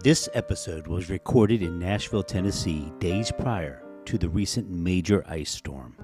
This episode was recorded in Nashville, Tennessee, days prior to the recent major ice storm.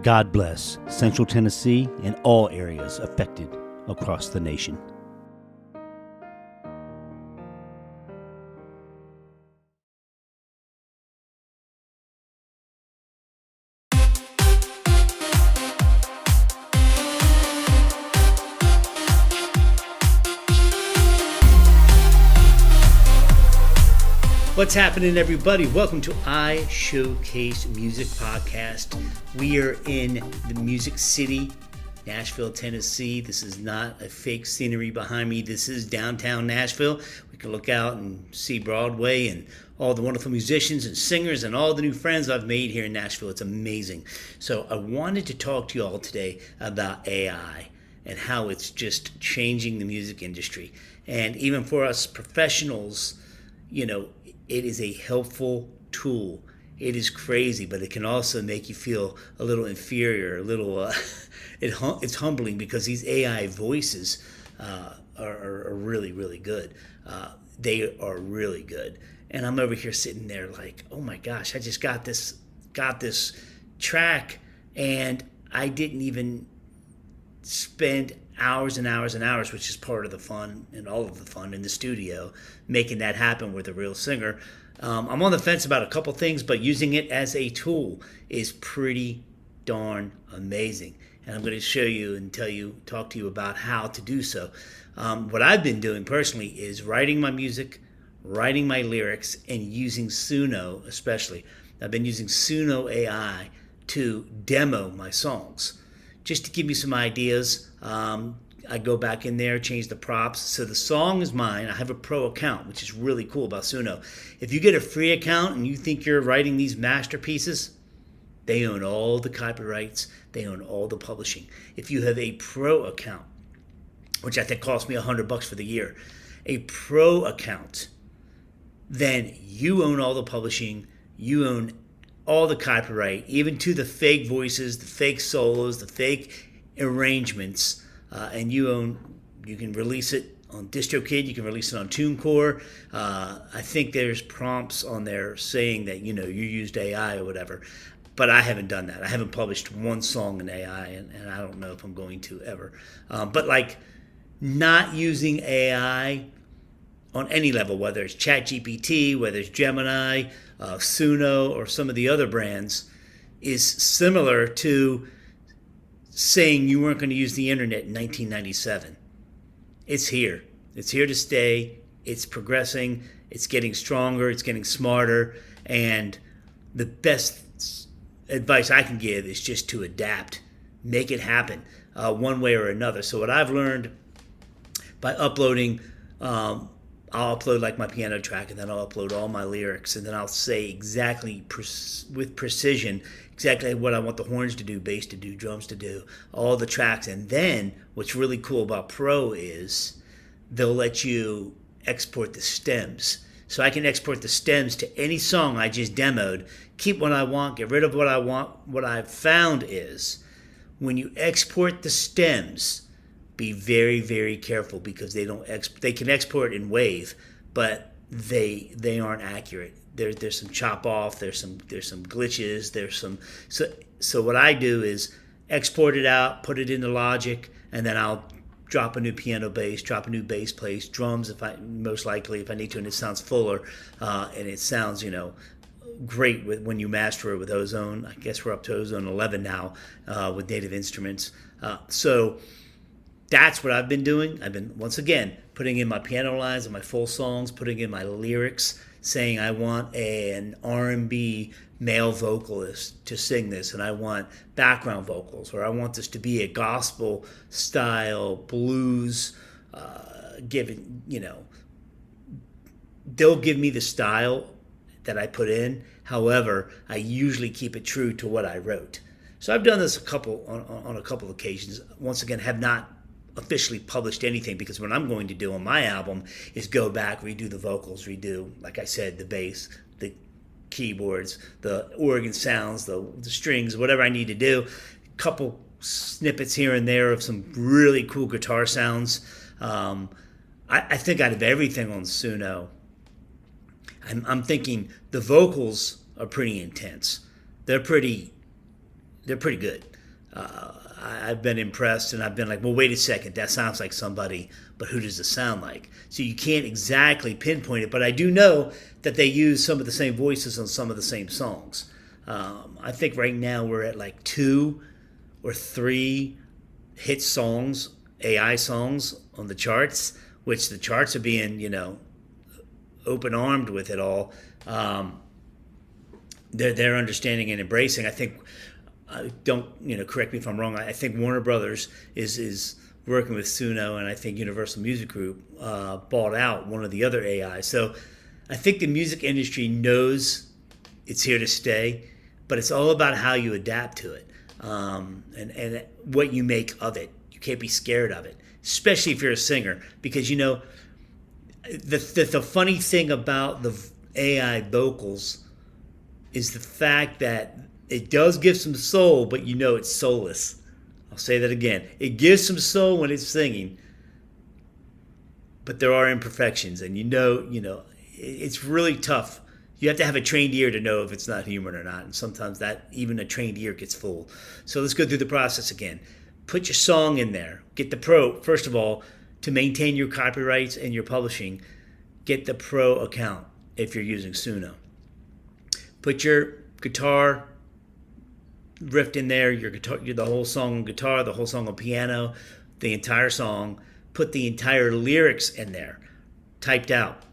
God bless Central Tennessee and all areas affected across the nation. What's happening, everybody? Welcome to iShowcase Music Podcast. We are in the Music City, Nashville, Tennessee. This is not a fake scenery behind me. This is downtown Nashville. We can look out and see Broadway and all the wonderful musicians and singers and all the new friends I've made here in Nashville. It's amazing. So I wanted to talk to you all today about AI and how it's just changing the music industry. And even for us professionals, you know, it is a helpful tool. It is crazy, but it can also make you feel a little inferior, a little. It's humbling because these AI voices are really, really good. They are really good, and I'm over here sitting there like, oh my gosh, I just got this track, and I didn't even spend hours and hours and hours, which is part of the fun and all of the fun in the studio, making that happen with a real singer. I'm on the fence about a couple things, but using it as a tool is pretty darn amazing. And I'm going to show you and talk to you about how to do so. What I've been doing personally is writing my music, writing my lyrics, and using Suno especially. I've been using Suno AI to demo my songs, just to give me some ideas. I go back in there, change the props. So the song is mine. I have a pro account, which is really cool about Suno. If you get a free account and you think you're writing these masterpieces, they own all the copyrights. They own all the publishing. If you have a pro account, which I think cost me $100 for the year, a pro account, then you own all the publishing. You own all the copyright, even to the fake voices, the fake solos, the fake arrangements, and you can release it on DistroKid, you can release it on TuneCore. I think there's prompts on there saying that, you used AI or whatever, but I haven't done that. I haven't published one song in AI, and I don't know if I'm going to ever. But like, not using AI on any level, whether it's ChatGPT, whether it's Gemini, Suno, or some of the other brands, is similar to saying you weren't going to use the internet in 1997. It's here. It's here to stay. It's progressing. It's getting stronger. It's getting smarter. And the best advice I can give is just to adapt. Make it happen one way or another. So what I've learned by uploading, I'll upload like my piano track, and then I'll upload all my lyrics, and then I'll say exactly with precision exactly what I want the horns to do, bass to do, drums to do, all the tracks. And then what's really cool about Pro is they'll let you export the stems. So I can export the stems to any song I just demoed, keep what I want, get rid of what I want. What I've found is when you export the stems, be very, very careful, because they can export in WAV, but they aren't accurate. There's some chop off, there's some glitches, so what I do is export it out, put it into Logic, and then I'll drop a new piano bass, drop a new bass place, drums if I need to, and it sounds fuller, and it sounds great when you master it with Ozone. I guess we're up to Ozone 11 now with Native Instruments. So that's what I've been doing. I've been, once again, putting in my piano lines and my full songs, putting in my lyrics, saying I want an R&B male vocalist to sing this, and I want background vocals, or I want this to be a gospel style blues, they'll give me the style that I put in. However, I usually keep it true to what I wrote. So I've done this on a couple of occasions. Once again, have not officially published anything, because what I'm going to do on my album is go back, redo the vocals, redo, like I said, the bass, the keyboards, the organ sounds, the strings, whatever I need to do. A couple snippets here and there of some really cool guitar sounds. I think out of everything on Suno, I'm thinking the vocals are pretty intense. They're pretty good. I've been impressed, and I've been like, well, wait a second, that sounds like somebody, but who does it sound like? So you can't exactly pinpoint it, but I do know that they use some of the same voices on some of the same songs. I think right now we're at like 2 or 3 hit songs, AI songs on the charts, which the charts are being, open-armed with it all. They're understanding and embracing. I think, don't correct me if I'm wrong, I think Warner Brothers is working with Suno, and I think Universal Music Group bought out one of the other AIs. So I think the music industry knows it's here to stay, but it's all about how you adapt to it, and what you make of it. You can't be scared of it, especially if you're a singer, because the funny thing about the AI vocals is the fact that it does give some soul, but it's soulless. I'll say that again. It gives some soul when it's singing, but there are imperfections, and it's really tough. You have to have a trained ear to know if it's not human or not, and sometimes that even a trained ear gets fooled. So let's go through the process again. Put your song in there. Get the pro, first of all, to maintain your copyrights and your publishing. Get the pro account if you're using Suno. Put your guitar riff in there, your guitar, the whole song on guitar, the whole song on piano, the entire song. Put the entire lyrics in there, typed out.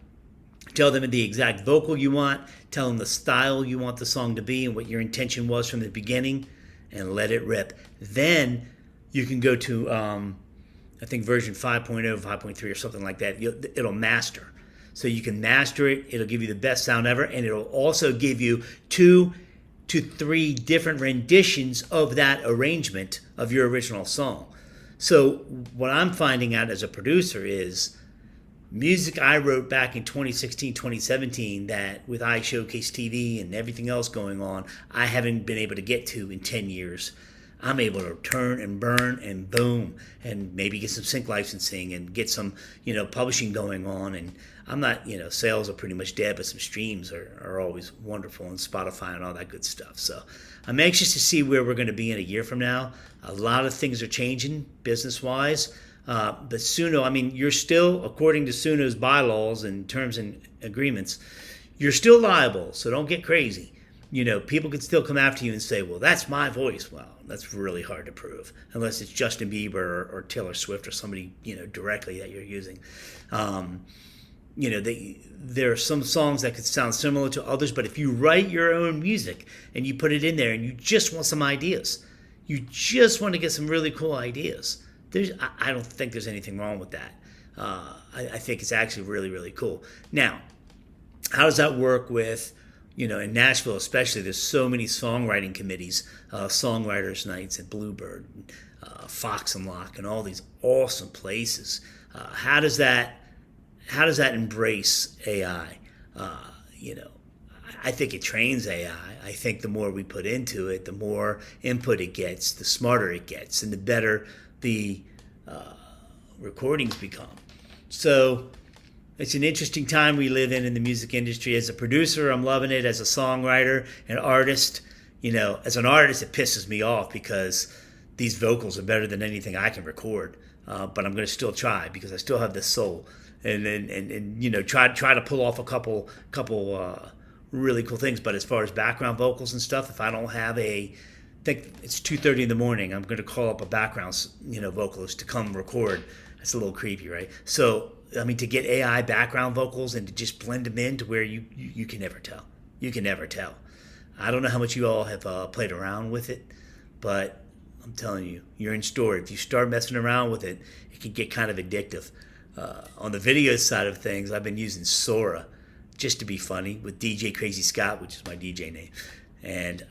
Tell them the exact vocal you want. Tell them the style you want the song to be and what your intention was from the beginning, and let it rip. Then you can go to, I think version 5.0, 5.3 or something like that. It'll master. So you can master it. It'll give you the best sound ever, and it'll also give you 2 to 3 different renditions of that arrangement of your original song. So what I'm finding out as a producer is music I wrote back in 2016, 2017 that with iShowcase TV and everything else going on, I haven't been able to get to in 10 years. I'm able to turn and burn and boom, and maybe get some sync licensing and get some, publishing going on. And I'm not, sales are pretty much dead, but some streams are always wonderful, and Spotify and all that good stuff. So I'm anxious to see where we're going to be in a year from now. A lot of things are changing business-wise. But Suno, you're still, according to Suno's bylaws and terms and agreements, you're still liable, so don't get crazy. People can still come after you and say, well, that's my voice. Well, that's really hard to prove, unless it's Justin Bieber or Taylor Swift or somebody, directly that you're using. There are some songs that could sound similar to others, but if you write your own music and you put it in there and you just want some ideas, you just want to get some really cool ideas, I don't think there's anything wrong with that. I think it's actually really, really cool. Now, how does that work with, in Nashville especially, there's so many songwriting committees, songwriters nights at Bluebird, Fox and Lock, and all these awesome places. How does that embrace AI? I think it trains AI. I think the more we put into it, the more input it gets, the smarter it gets, and the better the recordings become. So it's an interesting time we live in the music industry. As a producer, I'm loving it. As a songwriter and artist, as an artist, it pisses me off because these vocals are better than anything I can record. But I'm going to still try because I still have this soul, and try to pull off a couple really cool things. But as far as background vocals and stuff, if I don't have I think it's 2:30 in the morning, I'm going to call up a background vocalist to come record. That's a little creepy, right? So to get AI background vocals and to just blend them in to where you can never tell. You can never tell. I don't know how much you all have played around with it, but I'm telling you, you're in store. If you start messing around with it, it can get kind of addictive. On the video side of things, I've been using Sora just to be funny with DJ Crazy Scott, which is my DJ name. And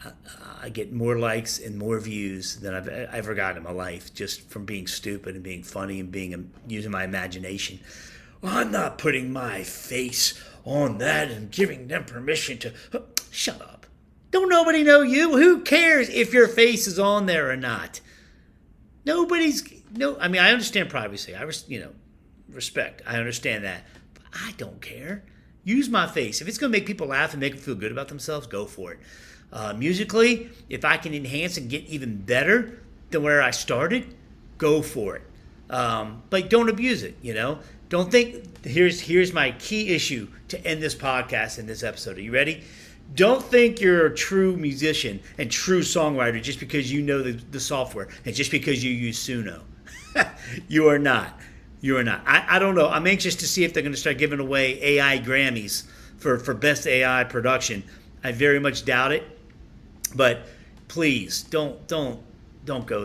I get more likes and more views than I've ever gotten in my life, just from being stupid and being funny and using my imagination. Well, I'm not putting my face on that and giving them permission to... Shut up. Don't nobody know you. Who cares if your face is on there or not? I mean, I understand privacy. Respect. I understand that. But I don't care. Use my face. If it's going to make people laugh and make them feel good about themselves, go for it. Musically, if I can enhance and get even better than where I started, go for it. But don't abuse it, Don't think, here's my key issue to end this podcast and this episode. Are you ready? Don't think you're a true musician and true songwriter just because you know the software and just because you use Suno. You are not. You are not. I don't know. I'm anxious to see if they're going to start giving away AI Grammys for best AI production. I very much doubt it. But please don't go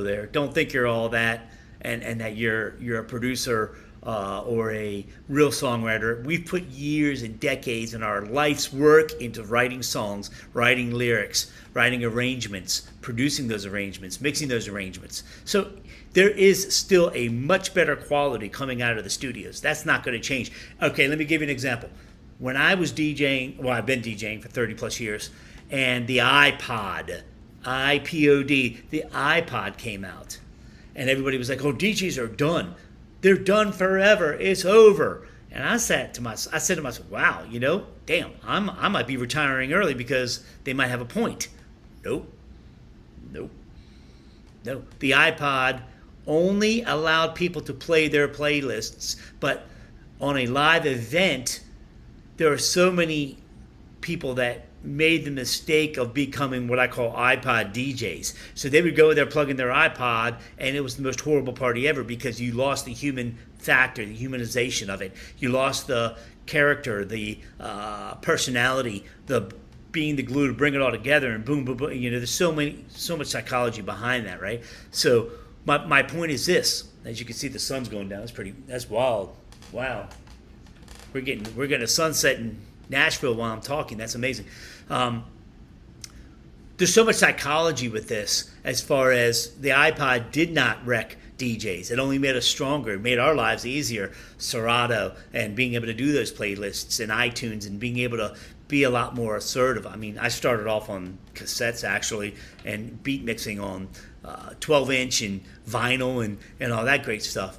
there. Don't think you're all that and that you're a producer or a real songwriter. We've put years and decades in our life's work into writing songs, writing lyrics, writing arrangements, producing those arrangements, mixing those arrangements. So there is still a much better quality coming out of the studios. That's not going to change. Okay, let me give you an example. When I was DJing, well, I've been DJing for 30 plus years, and the iPod, iPod, the iPod came out. And everybody was like, oh, DJs are done. They're done forever. It's over. And I said to myself, wow, damn, I might be retiring early because they might have a point. Nope. The iPod only allowed people to play their playlists, but on a live event, there are so many people that made the mistake of becoming what I call iPod DJs. So they would go there plugging their iPod, and it was the most horrible party ever because you lost the human factor, the humanization of it. You lost the character, the personality, the being the glue to bring it all together, and boom, boom, boom. There's so much psychology behind that, right? So my point is this: as you can see, the sun's going down. That's wild. Wow, we're getting a sunset in Nashville while I'm talking. That's amazing. There's so much psychology with this, as far as the iPod did not wreck DJs. It only made us stronger. It made our lives easier. Serato and being able to do those playlists and iTunes and being able to be a lot more assertive. I mean, I started off on cassettes actually and beat mixing on 12-inch and vinyl and all that great stuff.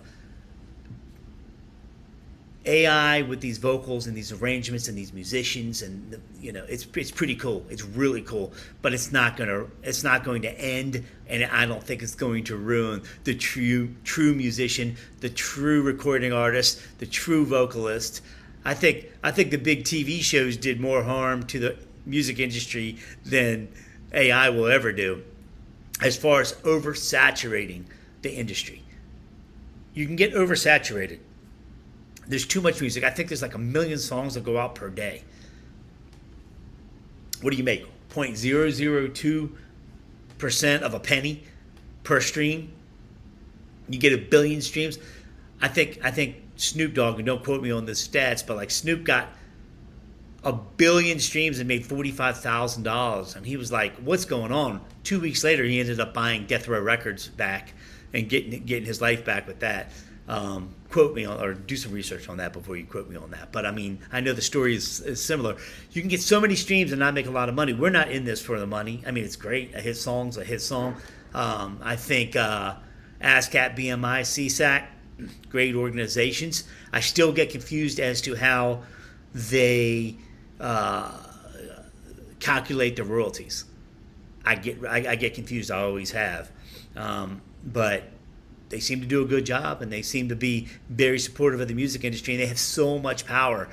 AI with these vocals and these arrangements and these musicians and it's pretty cool. It's really cool, but it's not going to end, and I don't think it's going to ruin the true musician, the true recording artist, the true vocalist. I think the big TV shows did more harm to the music industry than AI will ever do, as far as oversaturating the industry. You can get oversaturated. There's too much music. I think there's like 1 million songs that go out per day. What do you make? 0.002% of a penny per stream. You get 1 billion streams. I think Snoop Dogg, and don't quote me on the stats, but like Snoop got 1 billion streams and made $45,000, and he was like, "What's going on?" 2 weeks later, he ended up buying Death Row Records back and getting his life back with that. Quote me on, or do some research on that before you quote me on that. But I mean, I know the story is similar. You can get so many streams and not make a lot of money. We're not in this for the money. I mean, it's great. A hit song's a hit song. I think ASCAP, BMI, CSAC, great organizations. I still get confused as to how they calculate the royalties. I get confused. I always have. But they seem to do a good job, and they seem to be very supportive of the music industry, and they have so much power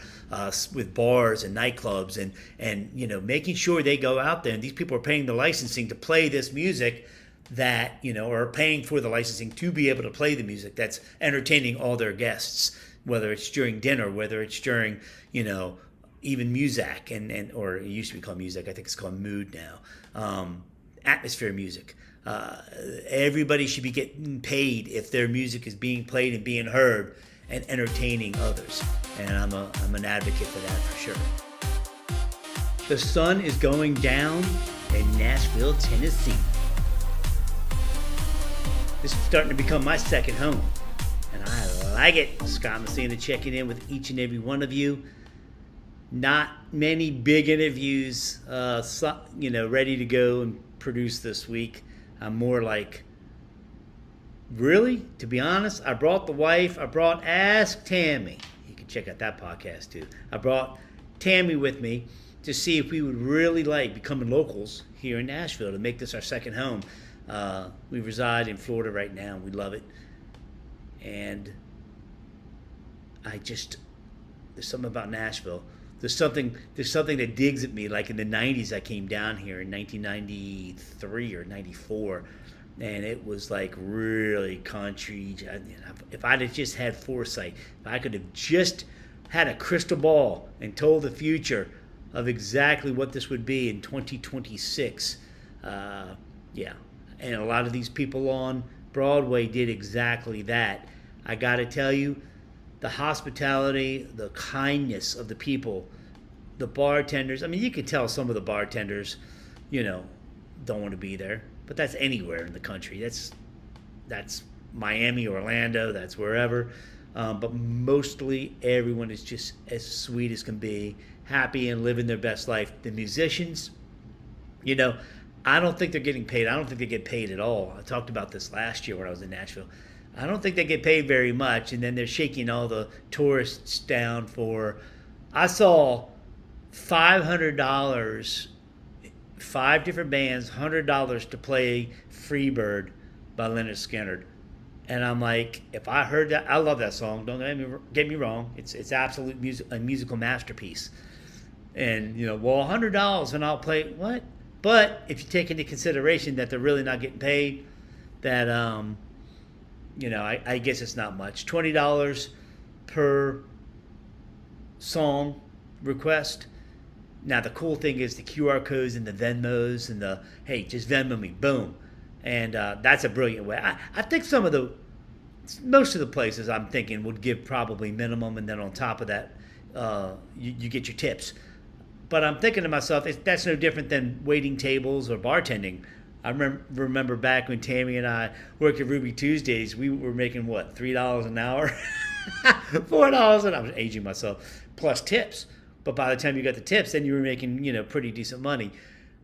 with bars and nightclubs and making sure they go out there, and these people are paying the licensing to play this music that are paying for the licensing to be able to play the music that's entertaining all their guests, whether it's during dinner, whether it's during even Muzak and or it used to be called Muzak, I think it's called Mood now, atmosphere music. Everybody should be getting paid if their music is being played and being heard and entertaining others. And I'm an advocate for that for sure. The sun is going down in Nashville, Tennessee. This is starting to become my second home, and I like it. Scott Messina checking in with each and every one of you. Not many big interviews, ready to go and produce this week. I'm more like, really? To be honest, I brought the wife. I brought Ask Tammy. You can check out that podcast too. I brought Tammy with me to see if we would really like becoming locals here in Nashville, to make this our second home. We reside in Florida right now. We love it. And there's something about Nashville. There's something that digs at me. Like in the 90s, I came down here in 1993 or 94, and it was like really country. If I'd have just had foresight, if I could have just had a crystal ball and told the future of exactly what this would be in 2026, and a lot of these people on Broadway did exactly that. I got to tell you, the hospitality, the kindness of the people, the bartenders. I mean, you could tell some of the bartenders, don't want to be there. But that's anywhere in the country. That's Miami, Orlando, that's wherever. But mostly everyone is just as sweet as can be, happy and living their best life. The musicians, I don't think they're getting paid. I don't think they get paid at all. I talked about this last year when I was in Nashville. I don't think they get paid very much, and then they're shaking all the tourists down for. I saw $500, 5 different bands, $100 to play Freebird by Leonard Skinner. And I'm like, if I heard that, I love that song. Don't get me wrong. It's absolute a musical masterpiece. And, $100 and I'll play, what? But if you take into consideration that they're really not getting paid, that, I guess it's not much. $20 per song request. Now, the cool thing is the QR codes and the Venmos and the, hey, just Venmo me, boom. And that's a brilliant way. I think most of the places I'm thinking would give probably minimum, and then on top of that, you get your tips. But I'm thinking to myself, that's no different than waiting tables or bartending. I remember back when Tammy and I worked at Ruby Tuesdays, we were making, what, $3 an hour? $4 an hour. I was aging myself, plus tips. But by the time you got the tips, then you were making, pretty decent money.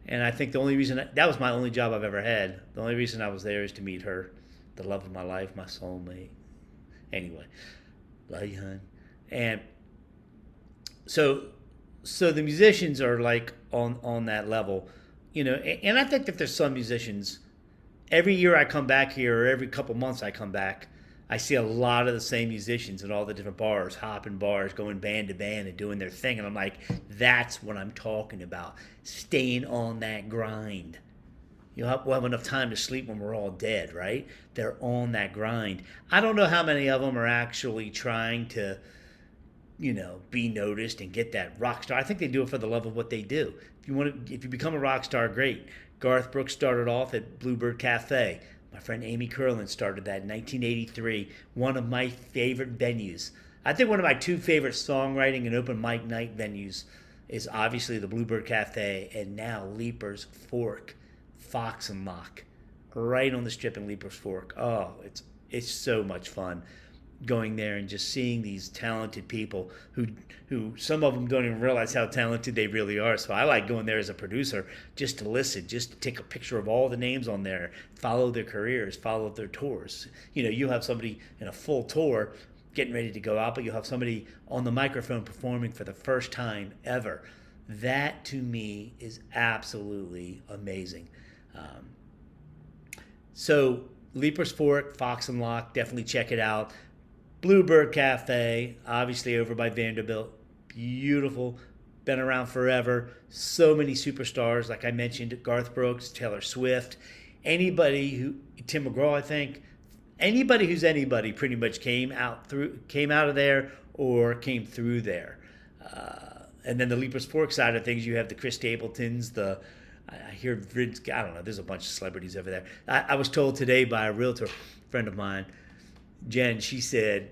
And I think the only reason, that was my only job I've ever had. The only reason I was there is to meet her, the love of my life, my soulmate. Anyway, love you, hon. And so the musicians are like on that level, and I think that there's some musicians, every year I come back here, or every couple months I come back, I see a lot of the same musicians at all the different bars, hopping bars, going band to band and doing their thing. And I'm like, that's what I'm talking about. Staying on that grind. We'll have enough time to sleep when we're all dead, right? They're on that grind. I don't know how many of them are actually trying to, be noticed and get that rock star. I think they do it for the love of what they do. If you become a rock star, great. Garth Brooks started off at Bluebird Cafe. My friend Amy Curlin started that in 1983. One of my favorite venues. I think one of my 2 favorite songwriting and open mic night venues is obviously the Bluebird Cafe, and now Leaper's Fork, Fox and Lock, right on the strip in Leaper's Fork. Oh, it's so much fun going there and just seeing these talented people who some of them don't even realize how talented they really are. So I like going there as a producer just to listen, just to take a picture of all the names on there, follow their careers, follow their tours. You have somebody in a full tour getting ready to go out, but you'll have somebody on the microphone performing for the first time ever. That to me is absolutely amazing. So Leaper's Fork, Fox and Lock, definitely check it out. Bluebird Cafe, obviously over by Vanderbilt. Beautiful. Been around forever. So many superstars, like I mentioned, Garth Brooks, Taylor Swift. Tim McGraw, I think. Anybody who's anybody pretty much came out of there or came through there. And then the Leaper's Fork side of things, you have the Chris Stapletons, I hear, I don't know, there's a bunch of celebrities over there. I was told today by a realtor friend of mine, Jen, she said,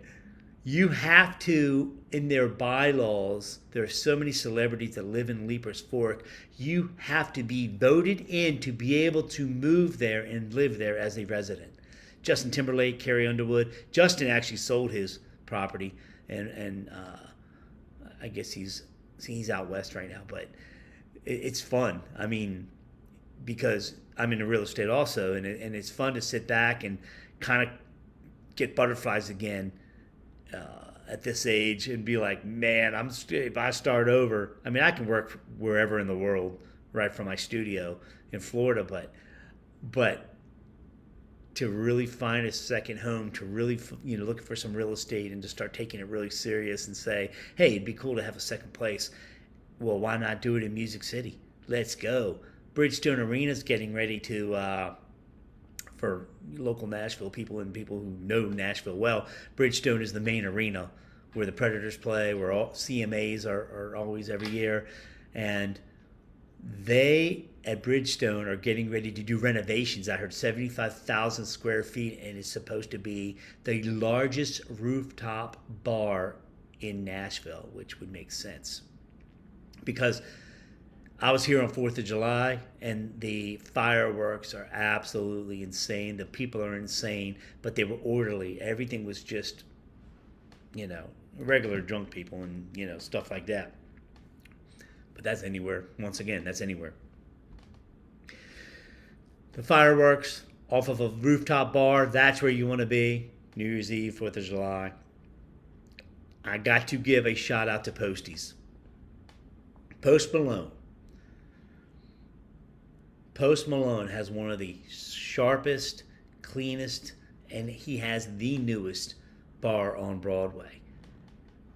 You have to, in their bylaws, there are so many celebrities that live in Leaper's Fork. You have to be voted in to be able to move there and live there as a resident. Justin Timberlake, Carrie Underwood. Justin actually sold his property, and I guess he's out west right now. But it's fun. I mean, because I'm in real estate also, and it's fun to sit back and kind of get butterflies again at this age and be like, man, if I start over, I mean, I can work wherever in the world, right from my studio in Florida, but to really find a second home, to really, look for some real estate and to start taking it really serious and say, hey, it'd be cool to have a second place. Well, why not do it in Music City? Let's go. Bridgestone Arena's getting ready to, for local Nashville people and people who know Nashville well, Bridgestone is the main arena where the Predators play, where all CMAs are always every year. And they, at Bridgestone, are getting ready to do renovations. I heard 75,000 square feet, and it's supposed to be the largest rooftop bar in Nashville, which would make sense. Because I was here on 4th of July, and the fireworks are absolutely insane. The people are insane, but they were orderly. Everything was just, regular drunk people and, stuff like that. But that's anywhere. Once again, that's anywhere. The fireworks off of a rooftop bar, that's where you want to be. New Year's Eve, 4th of July. I got to give a shout out to Posties. Post Malone. Post Malone has one of the sharpest, cleanest, and he has the newest bar on Broadway.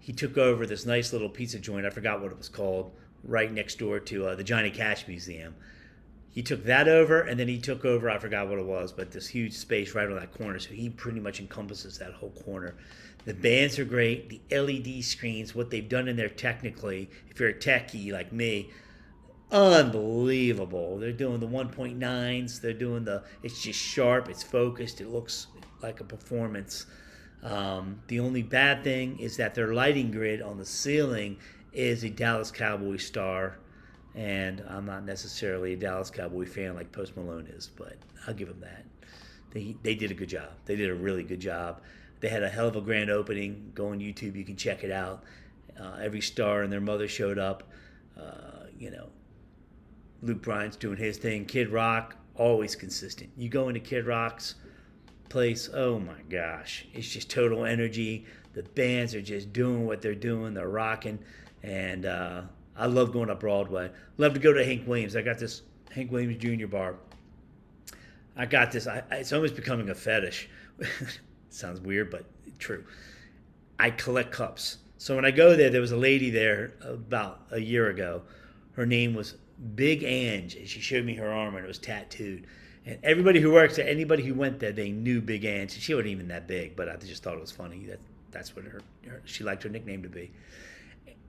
He took over this nice little pizza joint, I forgot what it was called, right next door to the Johnny Cash Museum. He took that over, and then he took over, I forgot what it was, but this huge space right on that corner, so he pretty much encompasses that whole corner. The bands are great, the LED screens, what they've done in there technically, if you're a techie like me, unbelievable. They're doing the 1.9s, it's just sharp, it's focused, it looks like a performance. The only bad thing is that their lighting grid on the ceiling is a Dallas Cowboys star, and I'm not necessarily a Dallas Cowboy fan like Post Malone is, but I'll give them that. They did a good job. They did a really good job. They had a hell of a grand opening. Go on YouTube, you can check it out. Every star and their mother showed up. Luke Bryan's doing his thing. Kid Rock, always consistent. You go into Kid Rock's place, oh my gosh, it's just total energy. The bands are just doing what they're doing. They're rocking, and I love going up Broadway. Love to go to Hank Williams. I got this Hank Williams Jr. bar. I got this. It's almost becoming a fetish. Sounds weird, but true. I collect cups. So when I go there was a lady there about a year ago. Her name was Big Ange, and she showed me her arm, and it was tattooed. And everybody who works there, anybody who went there, they knew Big Ange. She wasn't even that big, but I just thought it was funny. That's what she liked her nickname to be.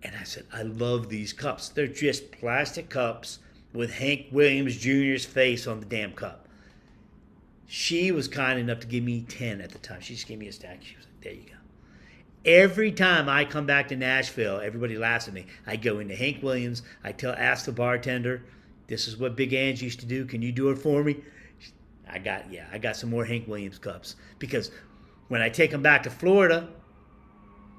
And I said, I love these cups. They're just plastic cups with Hank Williams Jr.'s face on the damn cup. She was kind enough to give me 10 at the time. She just gave me a stack. She was like, there you go. Every time I come back to Nashville, everybody laughs at me. I go into Hank Williams. Ask the bartender, this is what Big Ange used to do. Can you do it for me? I got some more Hank Williams cups. Because when I take them back to Florida,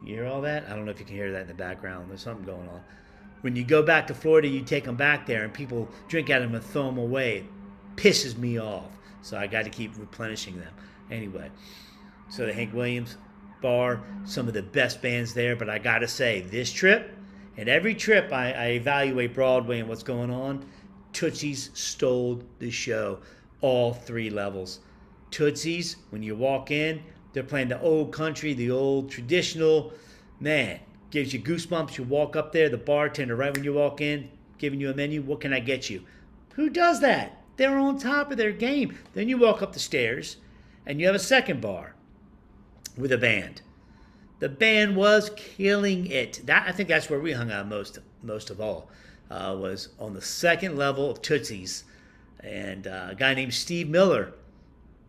you hear all that? I don't know if you can hear that in the background. There's something going on. When you go back to Florida, you take them back there, and people drink out of them and throw them away. It pisses me off. So I got to keep replenishing them. Anyway, so the Hank Williams bar, some of the best bands there. But I got to say, this trip, and every trip I evaluate Broadway and what's going on, Tootsie's stole the show. All three levels. Tootsie's, when you walk in, they're playing the old country, the old traditional. Man, gives you goosebumps. You walk up there, the bartender, right when you walk in, giving you a menu. What can I get you? Who does that? They're on top of their game. Then you walk up the stairs, and you have a second bar with a band. The band was killing it. I think that's where we hung out most of all. Was on the second level of Tootsie's. And a guy named Steve Miller,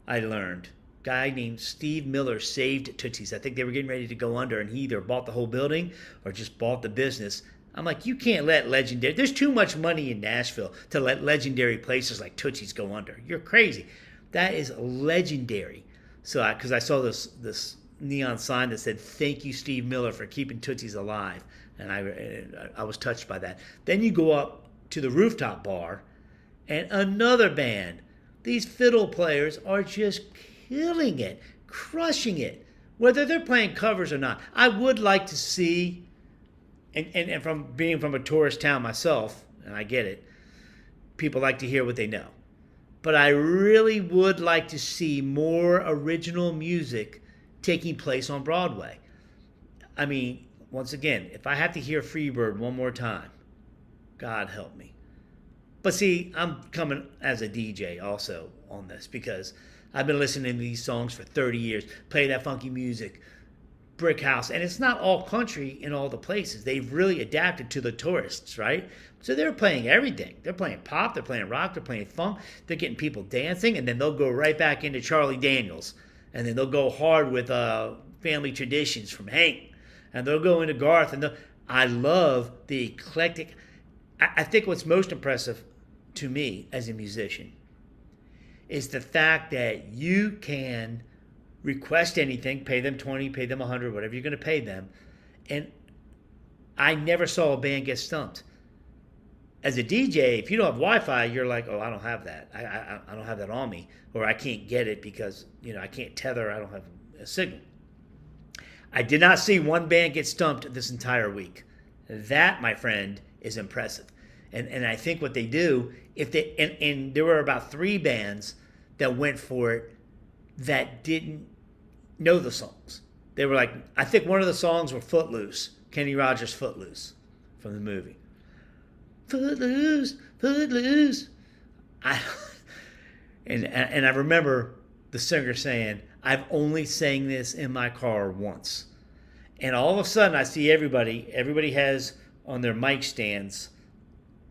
I learned, guy named Steve Miller saved Tootsie's. I think they were getting ready to go under, and he either bought the whole building or just bought the business. I'm like, you can't let legendary. There's too much money in Nashville to let legendary places like Tootsie's go under. You're crazy. That is legendary. So, because I saw this neon sign that said, "Thank you, Steve Miller, for keeping Tootsie's alive," and I was touched by that. Then you go up to the rooftop bar, and another band. These fiddle players are just killing it, crushing it, whether they're playing covers or not. I would like to see, and from being from a tourist town myself, and I get it, people like to hear what they know. But I really would like to see more original music taking place on Broadway. I mean, once again, if I have to hear Freebird one more time, God help me. But see, I'm coming as a DJ also on this because I've been listening to these songs for 30 years, play that funky music, Brick House, and it's not all country in all the places. They've really adapted to the tourists, right? So they're playing everything. They're playing pop, they're playing rock, they're playing funk, they're getting people dancing, and then they'll go right back into Charlie Daniels, and then they'll go hard with Family Traditions from Hank, and they'll go into Garth, and I love the eclectic. I think what's most impressive to me as a musician is the fact that you can request anything, pay them 20, pay them 100, whatever you're going to pay them, and I never saw a band get stumped. As a DJ, if you don't have Wi-Fi, you're like, oh, I don't have that. I don't have that on me, or I can't get it because I can't tether. I don't have a signal. I did not see one band get stumped this entire week. That, my friend, is impressive. And I think what they do, if they and there were about 3 bands that went for it that didn't know the songs. They were like, I think one of the songs were Footloose, Kenny Rogers' Footloose from the movie. Footloose, Footloose. And I remember the singer saying, I've only sang this in my car once. And all of a sudden I see everybody has on their mic stands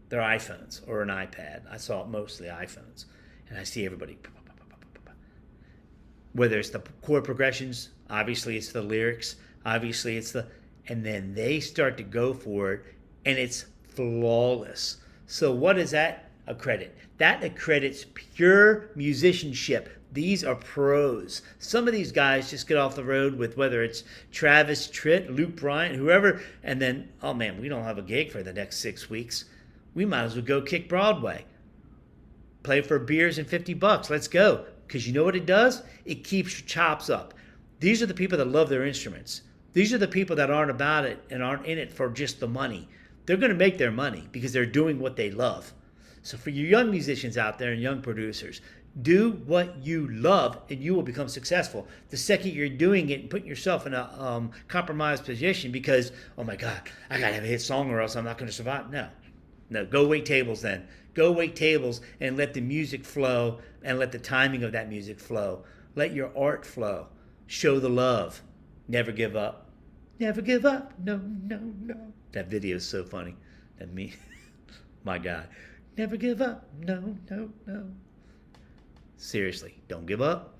their iPhones or an iPad. I saw it mostly iPhones. And I see everybody, whether it's the chord progressions, obviously it's the lyrics, obviously it's and then they start to go for it, and it's flawless. So what does that accredit? That accredits pure musicianship. These are pros. Some of these guys just get off the road with whether it's Travis Tritt, Luke Bryan, whoever, and then, oh man, we don't have a gig for the next 6 weeks. We might as well go kick Broadway. Play for beers and $50. Let's go. Because you know what it does? It keeps your chops up. These are the people that love their instruments. These are the people that aren't about it and aren't in it for just the money. They're going to make their money because they're doing what they love. So for you young musicians out there and young producers, do what you love and you will become successful. The second you're doing it and putting yourself in a compromised position because, oh my God, I got to have a hit song or else I'm not going to survive. No, go wait tables then. Go wait tables and let the music flow and let the timing of that music flow. Let your art flow. Show the love. Never give up. Never give up. No, no, no. That video is so funny. That me, my God. Never give up. No, no, no. Seriously, don't give up.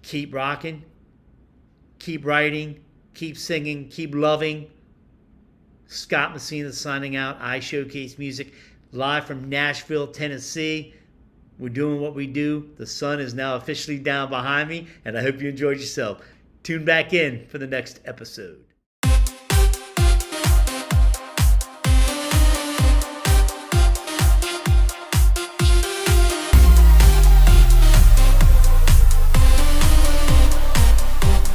Keep rocking. Keep writing. Keep singing. Keep loving. Scott Messina signing out. iShowcase Music, live from Nashville, Tennessee. We're doing what we do. The sun is now officially down behind me, and I hope you enjoyed yourself. Tune back in for the next episode.